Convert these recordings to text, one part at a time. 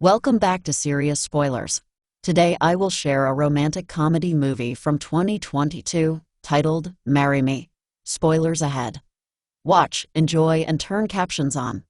Welcome back to Serious Spoilers. Today I will share a romantic comedy movie from 2022 titled Marry Me. Spoilers ahead. Watch, enjoy, and turn captions on.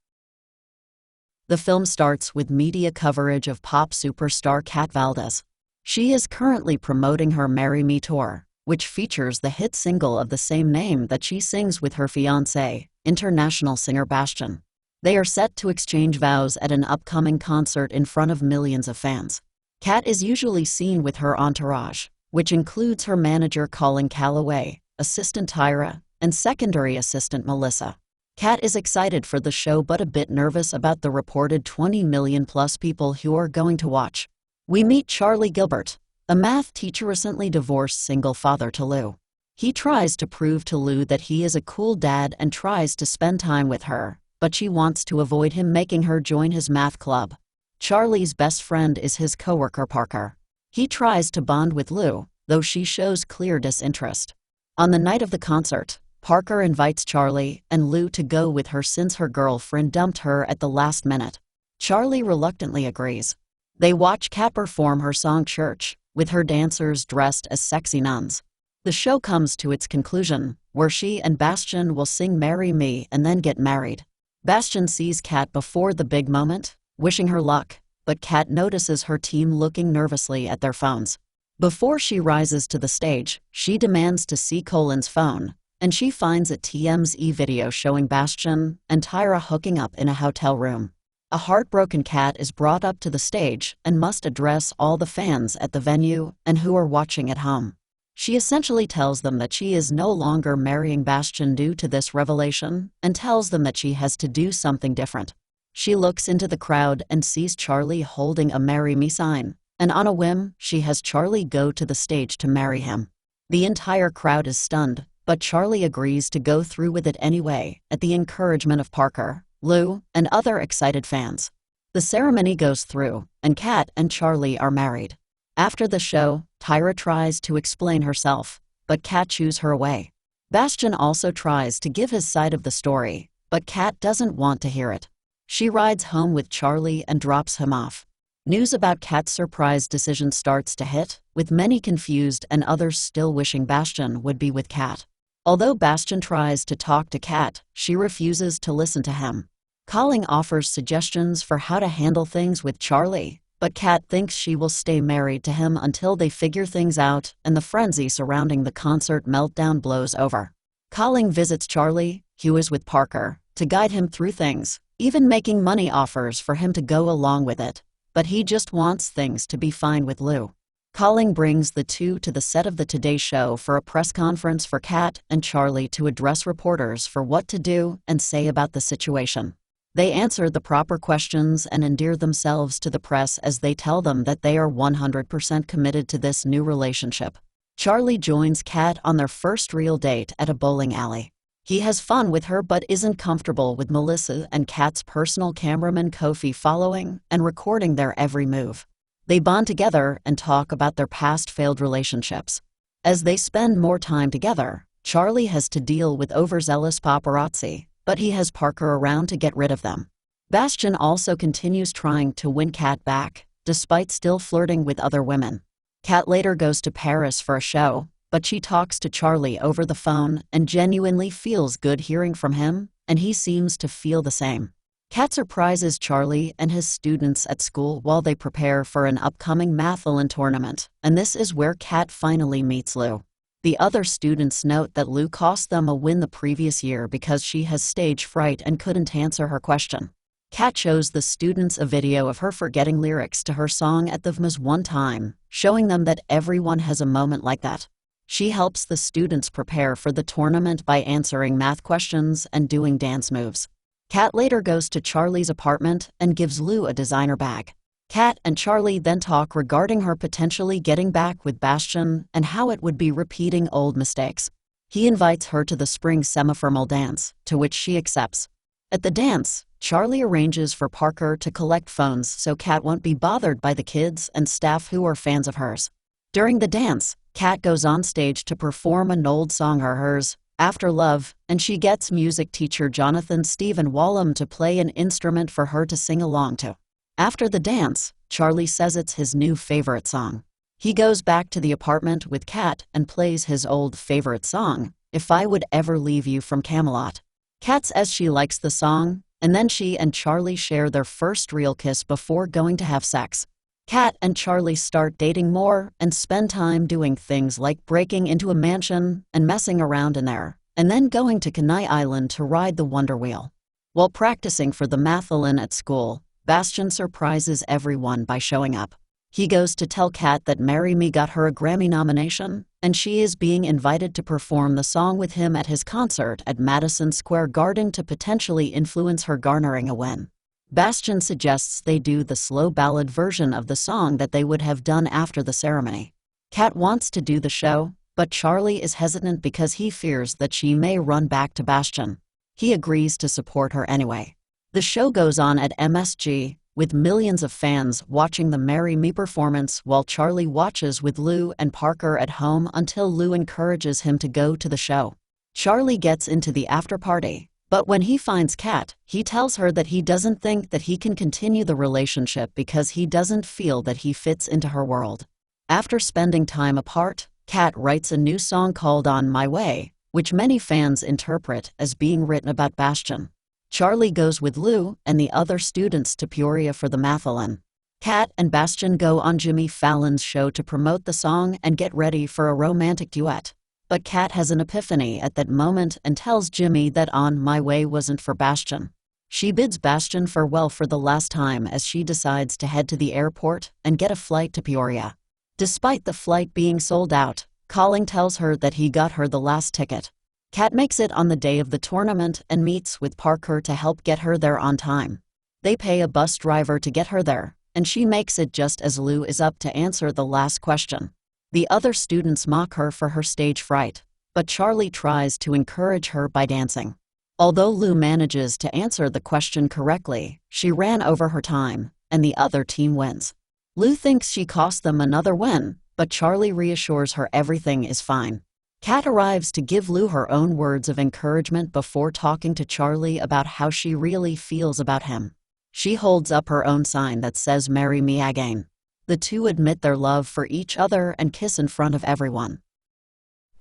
The film starts with media coverage of pop superstar Kat Valdez. She is currently promoting her Marry Me tour, which features the hit single of the same name that she sings with her fiance, international singer Bastian. They are set to exchange vows at an upcoming concert in front of millions of fans. Kat is usually seen with her entourage, which includes her manager Colin Calloway, assistant Tyra, and secondary assistant Melissa. Kat is excited for the show but a bit nervous about the reported 20 million plus people who are going to watch. We meet Charlie Gilbert, a math teacher recently divorced single father to Lou. He tries to prove to Lou that he is a cool dad and tries to spend time with her, but she wants to avoid him, making her join his math club. Charlie's best friend is his coworker Parker. He tries to bond with Lou, though she shows clear disinterest. On the night of the concert, Parker invites Charlie and Lou to go with her since her girlfriend dumped her at the last minute. Charlie reluctantly agrees. They watch Kat perform her song Church, with her dancers dressed as sexy nuns. The show comes to its conclusion, where she and Bastian will sing Marry Me and then get married. Bastian sees Kat before the big moment, wishing her luck, but Kat notices her team looking nervously at their phones. Before she rises to the stage, she demands to see Colin's phone, and she finds a TMZ video showing Bastian and Tyra hooking up in a hotel room. A heartbroken Kat is brought up to the stage and must address all the fans at the venue and who are watching at home. She essentially tells them that she is no longer marrying Bastian due to this revelation and tells them that she has to do something different. She looks into the crowd and sees Charlie holding a Marry Me sign, and on a whim, she has Charlie go to the stage to marry him. The entire crowd is stunned, but Charlie agrees to go through with it anyway, at the encouragement of Parker, Lou, and other excited fans. The ceremony goes through, and Kat and Charlie are married. After the show, Tyra tries to explain herself, but Kat chews her away. Bastian also tries to give his side of the story, but Kat doesn't want to hear it. She rides home with Charlie and drops him off. News about Kat's surprise decision starts to hit, with many confused and others still wishing Bastian would be with Kat. Although Bastian tries to talk to Kat, she refuses to listen to him. Colin offers suggestions for how to handle things with Charlie, but Kat thinks she will stay married to him until they figure things out and the frenzy surrounding the concert meltdown blows over. Colin visits Charlie, who is with Parker, to guide him through things, even making money offers for him to go along with it, but he just wants things to be fine with Lou. Colin brings the two to the set of the Today Show for a press conference for Kat and Charlie to address reporters for what to do and say about the situation. They answer the proper questions and endear themselves to the press as they tell them that they are 100% committed to this new relationship. Charlie joins Kat on their first real date at a bowling alley. He has fun with her but isn't comfortable with Melissa and Kat's personal cameraman Kofi following and recording their every move. They bond together and talk about their past failed relationships. As they spend more time together, Charlie has to deal with overzealous paparazzi, but he has Parker around to get rid of them. Bastian also continues trying to win Kat back, despite still flirting with other women. Kat later goes to Paris for a show, but she talks to Charlie over the phone and genuinely feels good hearing from him, and he seems to feel the same. Kat surprises Charlie and his students at school while they prepare for an upcoming mathlon tournament, and this is where Kat finally meets Lou. The other students note that Lou cost them a win the previous year because she has stage fright and couldn't answer her question. Kat shows the students a video of her forgetting lyrics to her song at the VMAs one time, showing them that everyone has a moment like that. She helps the students prepare for the tournament by answering math questions and doing dance moves. Kat later goes to Charlie's apartment and gives Lou a designer bag. Kat and Charlie then talk regarding her potentially getting back with Bastian and how it would be repeating old mistakes. He invites her to the spring semi-formal dance, to which she accepts. At the dance, Charlie arranges for Parker to collect phones so Kat won't be bothered by the kids and staff who are fans of hers. During the dance, Kat goes on stage to perform an old song of hers, After Love, and she gets music teacher Jonathan Stephen Wallum to play an instrument for her to sing along to. After the dance, Charlie says it's his new favorite song. He goes back to the apartment with Kat and plays his old favorite song, If I Would Ever Leave You from Camelot. Kat says she likes the song, and then she and Charlie share their first real kiss before going to have sex. Kat and Charlie start dating more and spend time doing things like breaking into a mansion and messing around in there, and then going to Kenai Island to ride the Wonder Wheel. While practicing for the mathlon at school, Bastian surprises everyone by showing up. He goes to tell Kat that Marry Me got her a Grammy nomination, and she is being invited to perform the song with him at his concert at Madison Square Garden to potentially influence her garnering a win. Bastian suggests they do the slow ballad version of the song that they would have done after the ceremony. Kat wants to do the show, but Charlie is hesitant because he fears that she may run back to Bastian. He agrees to support her anyway. The show goes on at MSG, with millions of fans watching the Marry Me performance while Charlie watches with Lou and Parker at home until Lou encourages him to go to the show. Charlie gets into the after-party, but when he finds Kat, he tells her that he doesn't think that he can continue the relationship because he doesn't feel that he fits into her world. After spending time apart, Kat writes a new song called On My Way, which many fans interpret as being written about Bastian. Charlie goes with Lou and the other students to Peoria for the mathlon. Kat and Bastian go on Jimmy Fallon's show to promote the song and get ready for a romantic duet. But Kat has an epiphany at that moment and tells Jimmy that On My Way wasn't for Bastian. She bids Bastian farewell for the last time as she decides to head to the airport and get a flight to Peoria. Despite the flight being sold out, Colin tells her that he got her the last ticket. Kat makes it on the day of the tournament and meets with Parker to help get her there on time. They pay a bus driver to get her there, and she makes it just as Lou is up to answer the last question. The other students mock her for her stage fright, but Charlie tries to encourage her by dancing. Although Lou manages to answer the question correctly, she ran over her time, and the other team wins. Lou thinks she cost them another win, but Charlie reassures her everything is fine. Kat arrives to give Lou her own words of encouragement before talking to Charlie about how she really feels about him. She holds up her own sign that says Marry Me again. The two admit their love for each other and kiss in front of everyone.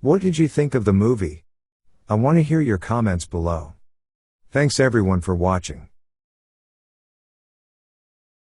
What did you think of the movie? I want to hear your comments below. Thanks everyone for watching.